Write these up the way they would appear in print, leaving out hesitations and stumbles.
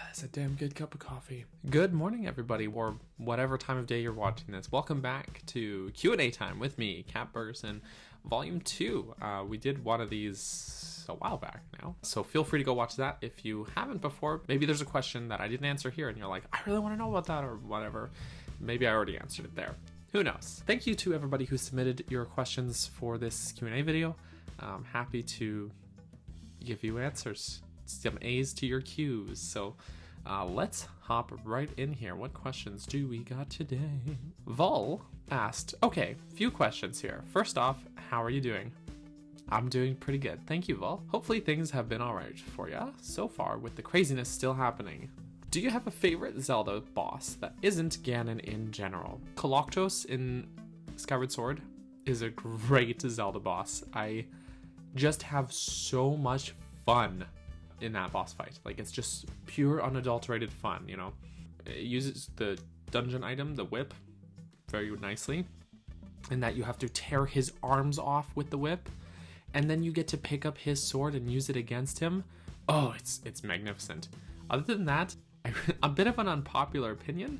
It's a damn good cup of coffee. Good morning, everybody, or whatever time of day you're watching this. Welcome back to Q&A time with me, CaptBurgerson, Volume 2. We did one of these a while back now, so feel free to go watch that if you haven't before. Maybe there's a question that I didn't answer here, and you're like, I really want to know about that, or whatever. Maybe I already answered it there. Who knows? Thank you to everybody who submitted your questions for this Q&A video. I'm happy to give you answers. Some A's to your Q's. So let's hop right in here. What questions do we got today? Vol asked, okay, few questions here. First off, how are you doing? I'm doing pretty good. Thank you, Vol. Hopefully things have been all right for you so far with the craziness still happening. Do you have a favorite Zelda boss that isn't Ganon in general? Koloktos in Skyward Sword is a great Zelda boss. I just have so much fun in that boss fight. Like, it's just pure unadulterated fun, you know. It uses the dungeon item, the whip, very nicely, in that you have to tear his arms off with the whip, and then you get to pick up his sword and use it against him. Oh, it's magnificent. Other than that, a bit of an unpopular opinion,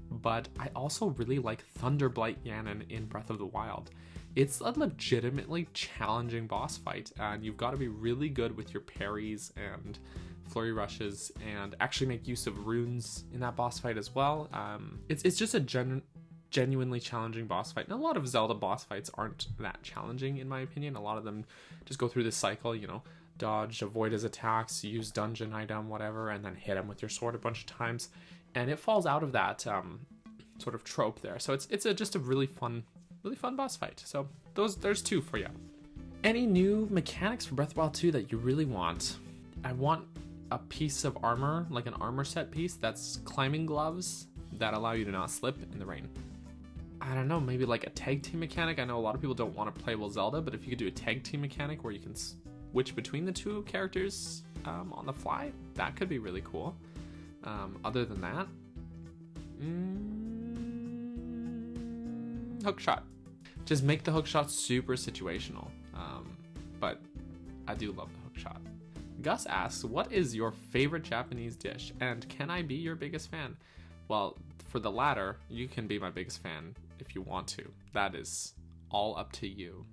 but I also really like Thunderblight Ganon in Breath of the Wild. It's a legitimately challenging boss fight, and you've got to be really good with your parries and flurry rushes and actually make use of runes in that boss fight as well. It's just a genuinely challenging boss fight, and a lot of Zelda boss fights aren't that challenging in my opinion. A lot of them just go through this cycle, you know, dodge, avoid his attacks, use dungeon item, whatever, and then hit him with your sword a bunch of times, and it falls out of that sort of trope there. So it's just a really fun boss fight. So there's two for you. Any new mechanics for Breath of the Wild 2 that you really want? I want a piece of armor, like an armor set piece that's climbing gloves that allow you to not slip in the rain. I don't know, maybe like a tag team mechanic. I know a lot of people don't want to play Zelda, but if you could do a tag team mechanic where you can switch between the two characters on the fly, that could be really cool. Other than that, hook shot. Just make the hook shot super situational. But I do love the hook shot. Gus asks, what is your favorite Japanese dish? And can I be your biggest fan? Well, for the latter, you can be my biggest fan if you want to. That is all up to you.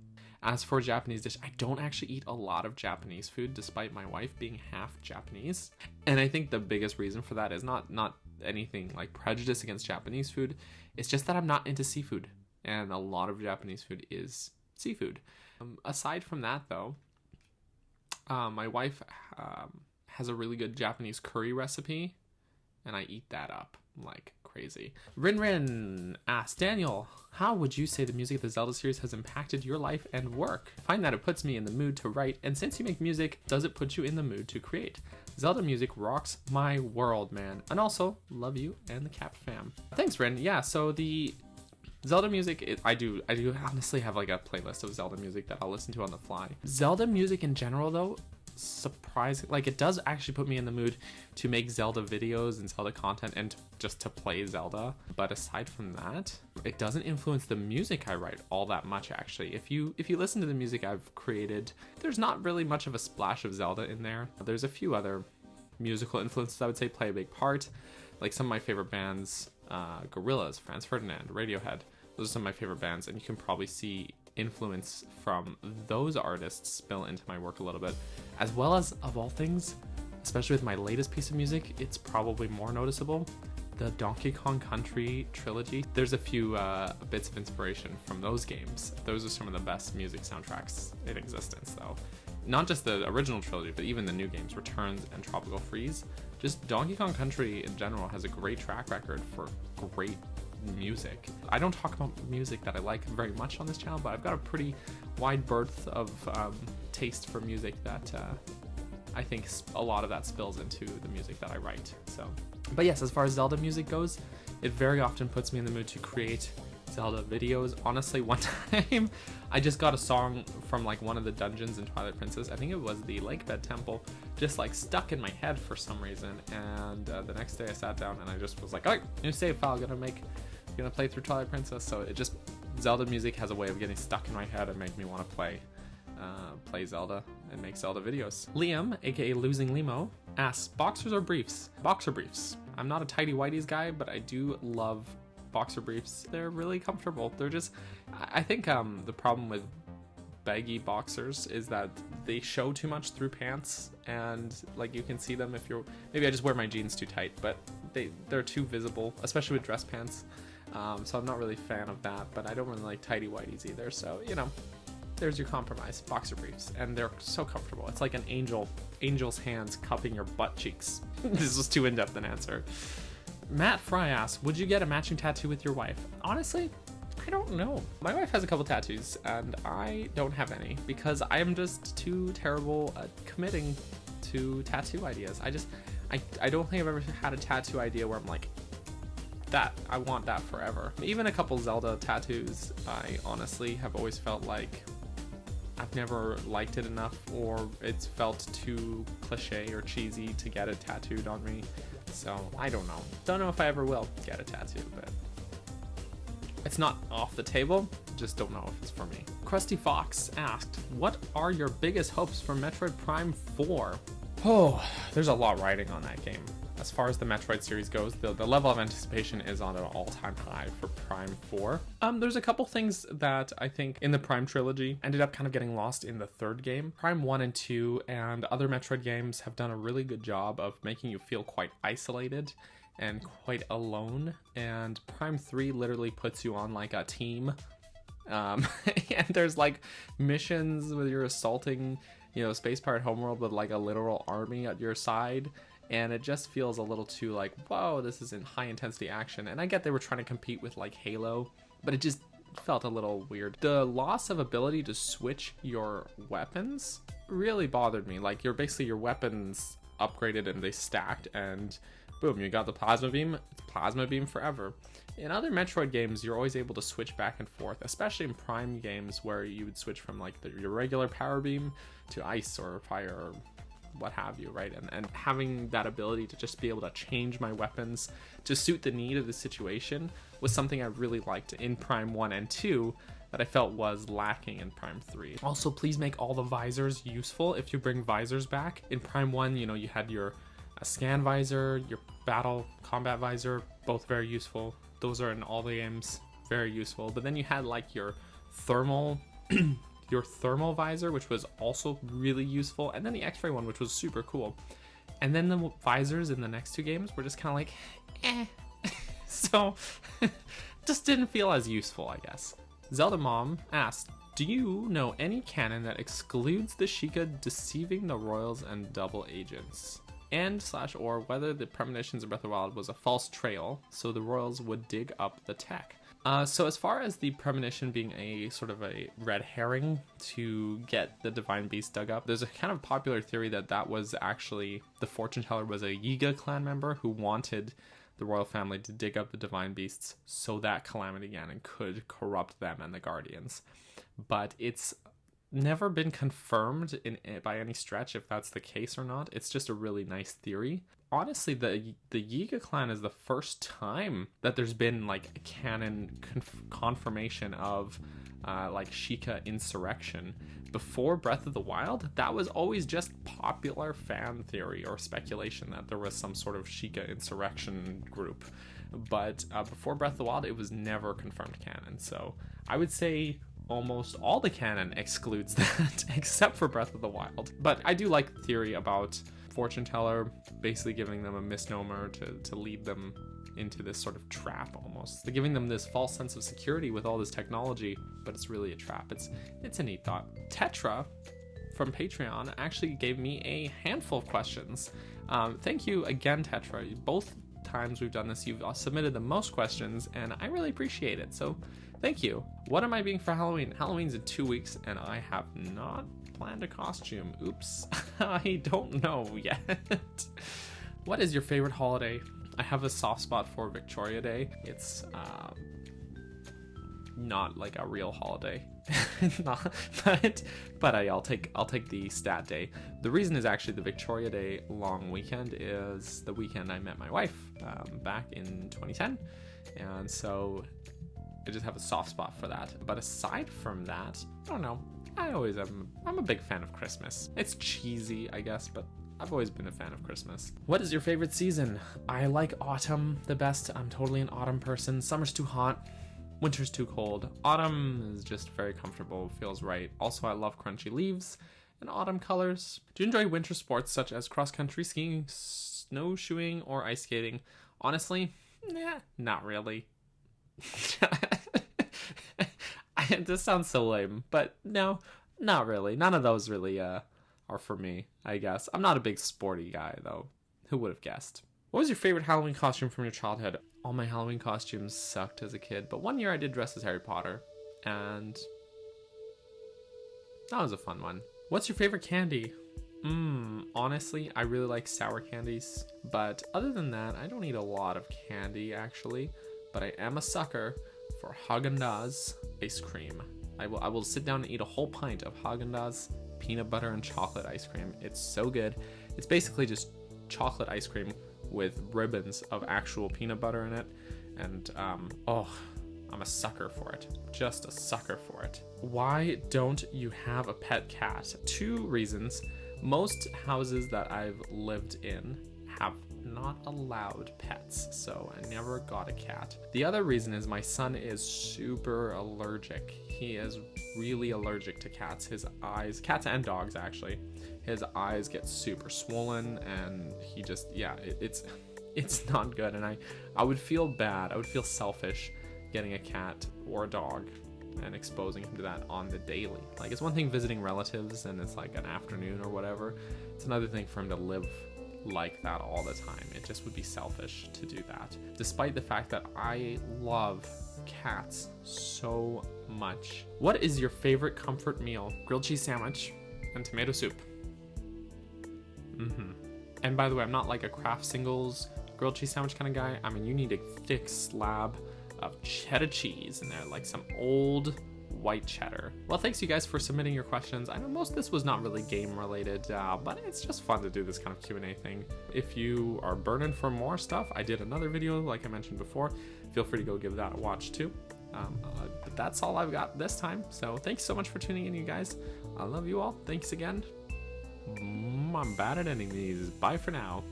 As for Japanese dish, I don't actually eat a lot of Japanese food, despite my wife being half Japanese. And I think the biggest reason for that is not anything like prejudice against Japanese food. It's just that I'm not into seafood. And a lot of Japanese food is seafood. Aside from that, though, my wife has a really good Japanese curry recipe, and I eat that up like crazy. Rin asks, Daniel, how would you say the music of the Zelda series has impacted your life and work? I find that it puts me in the mood to write, and since you make music, does it put you in the mood to create? Zelda music rocks my world, man. And also, love you and the Cap fam. Thanks, Rin. Yeah, so the Zelda music, I do honestly have like a playlist of Zelda music that I'll listen to on the fly. Zelda music in general, though, surprising, like, it does actually put me in the mood to make Zelda videos and Zelda content and just to play Zelda. But aside from that, it doesn't influence the music I write all that much, actually. If you listen to the music I've created, there's not really much of a splash of Zelda in there. There's a few other musical influences I would say play a big part, like some of my favorite bands, Gorillaz, Franz Ferdinand, Radiohead. Those are some of my favorite bands, and you can probably see influence from those artists spill into my work a little bit, as well as, of all things, especially with my latest piece of music, it's probably more noticeable, the Donkey Kong Country trilogy. There's a few bits of inspiration from those games. Those are some of the best music soundtracks in existence, though. Not just the original trilogy, but even the new games, Returns and Tropical Freeze. Just Donkey Kong Country in general has a great track record for great music. I don't talk about music that I like very much on this channel, but I've got a pretty wide berth of taste for music that I think a lot of that spills into the music that I write. So, but yes, as far as Zelda music goes, it very often puts me in the mood to create Zelda videos. Honestly, one time I just got a song from like one of the dungeons in Twilight Princess, I think it was the Lakebed Temple, just like stuck in my head for some reason, and the next day I sat down and I just was like, alright, new save file, gonna play through Twilight Princess. So it just, Zelda music has a way of getting stuck in my head and make me want to play play Zelda and make Zelda videos. Liam, aka Losing Limo, asks, boxers or briefs? Boxer briefs. I'm not a tidy whities guy, but I do love boxer briefs. They're really comfortable. They're just, I think the problem with baggy boxers is that they show too much through pants, and like you can see them if you're, maybe I just wear my jeans too tight, but they're too visible, especially with dress pants. So I'm not really a fan of that, but I don't really like tidy whities either. So, you know, there's your compromise, boxer briefs, and they're so comfortable. It's like an angel's hands cupping your butt cheeks. This was too in-depth an answer. Matt Fry asks, would you get a matching tattoo with your wife? Honestly, I don't know. My wife has a couple tattoos and I don't have any because I am just too terrible at committing to tattoo ideas. I don't think I've ever had a tattoo idea where I'm like, that, I want that forever. Even a couple Zelda tattoos, I honestly have always felt like I've never liked it enough, or it's felt too cliche or cheesy to get it tattooed on me. So I don't know. Don't know if I ever will get a tattoo, but it's not off the table. Just don't know if it's for me. Krusty Fox asked, what are your biggest hopes for Metroid Prime 4? Oh, there's a lot riding on that game. As far as the Metroid series goes, the level of anticipation is on an all-time high for Prime 4. There's a couple things that I think in the Prime trilogy ended up kind of getting lost in the third game. Prime 1 and 2 and other Metroid games have done a really good job of making you feel quite isolated and quite alone. And Prime 3 literally puts you on like a team. And there's like missions where you're assaulting, you know, Space Pirate Homeworld with like a literal army at your side. And it just feels a little too like, whoa, this is in high intensity action. And I get they were trying to compete with like Halo, but it just felt a little weird. The loss of ability to switch your weapons really bothered me. Like basically your weapons upgraded and they stacked and boom, you got the plasma beam. It's plasma beam forever. In other Metroid games, you're always able to switch back and forth, especially in Prime games where you would switch from like your regular power beam to ice or fire or what have you, right? And having that ability to just be able to change my weapons to suit the need of the situation was something I really liked in Prime 1 and 2 that I felt was lacking in Prime 3. Also, please make all the visors useful if you bring visors back. In Prime 1, you know, you had your scan visor, your battle combat visor, both very useful. Those are in all the games, very useful. But then you had like your thermal visor, which was also really useful, and then the X-ray one, which was super cool. And then the visors in the next two games were just kind of like, eh. So, just didn't feel as useful, I guess. Zelda Mom asked, do you know any canon that excludes the Sheikah deceiving the Royals and double agents? And/or whether the premonitions of Breath of the Wild was a false trail, so the Royals would dig up the tech. So as far as the premonition being a sort of a red herring to get the divine beast dug up, there's a kind of popular theory that was actually, the fortune teller was a Yiga clan member who wanted the royal family to dig up the divine beasts so that Calamity Ganon could corrupt them and the Guardians. But it's never been confirmed by any stretch if that's the case or not. It's just a really nice theory. Honestly, the Yiga clan is the first time that there's been like a canon confirmation of like Sheikah insurrection. Before Breath of the Wild, that was always just popular fan theory or speculation that there was some sort of Sheikah insurrection group. But before Breath of the Wild, it was never confirmed canon. So I would say almost all the canon excludes that, except for Breath of the Wild. But I do like the theory about fortune teller basically giving them a misnomer to lead them into this sort of trap almost. They're giving them this false sense of security with all this technology, but it's really a trap. It's a neat thought. Tetra from Patreon actually gave me a handful of questions. Thank you again, Tetra. Both times we've done this, you've submitted the most questions, and I really appreciate it. So thank you. What am I being for Halloween? Halloween's in 2 weeks, and I have not planned a costume. Oops. I don't know yet. What is your favorite holiday? I have a soft spot for Victoria Day. It's not like a real holiday. but I'll take the stat day. The reason is actually the Victoria Day long weekend is the weekend I met my wife back in 2010, and so I just have a soft spot for that. But aside from that, I don't know. I'm a big fan of Christmas. It's cheesy, I guess, but I've always been a fan of Christmas. What is your favorite season? I like autumn the best. I'm totally an autumn person. Summer's too hot. Winter's too cold. Autumn is just very comfortable, feels right. Also, I love crunchy leaves and autumn colors. Do you enjoy winter sports such as cross-country skiing, snowshoeing, or ice skating? Honestly, not really. This sounds so lame, but no, not really. None of those really are for me, I guess. I'm not a big sporty guy, though. Who would have guessed? What was your favorite Halloween costume from your childhood? All my Halloween costumes sucked as a kid, but one year I did dress as Harry Potter, and that was a fun one. What's your favorite candy? Honestly, I really like sour candies, but other than that, I don't eat a lot of candy, actually, but I am a sucker for Haagen-Dazs ice cream. I will sit down and eat a whole pint of Haagen-Dazs peanut butter and chocolate ice cream. It's so good. It's basically just chocolate ice cream with ribbons of actual peanut butter in it, and I'm a sucker for it. Just a sucker for it. Why don't you have a pet cat? 2 reasons. Most houses that I've lived in have not allowed pets, so I never got a cat. The other reason is my son is super allergic. He is really allergic to cats. His eyes, cats and dogs actually, his eyes get super swollen, and he just, it's not good. And I would feel bad. I would feel selfish getting a cat or a dog and exposing him to that on the daily. Like, it's one thing visiting relatives and it's like an afternoon or whatever. It's another thing for him to live like that all the time. It just would be selfish to do that, despite the fact that I love cats so much. What is your favorite comfort meal? Grilled cheese sandwich and tomato soup. And by the way, I'm not like a Kraft Singles grilled cheese sandwich kind of guy. I mean, you need a thick slab of cheddar cheese in there, like some old white cheddar. Well, thanks you guys for submitting your questions. I know most of this was not really game related, but it's just fun to do this kind of Q&A thing. If you are burning for more stuff, I did another video like I mentioned before. Feel free to go give that a watch too. But that's all I've got this time. So thanks so much for tuning in, you guys. I love you all. Thanks again. I'm bad at ending these. Bye for now.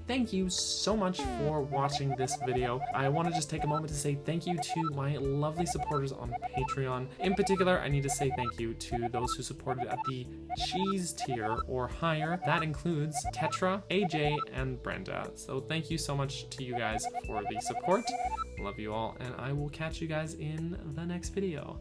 Thank you so much for watching this video. I want to just take a moment to say thank you to my lovely supporters on Patreon. In particular, I need to say thank you to those who supported at the cheese tier or higher. That includes Tetra, AJ, and Brenda. So thank you so much to you guys for the support. Love you all, and I will catch you guys in the next video.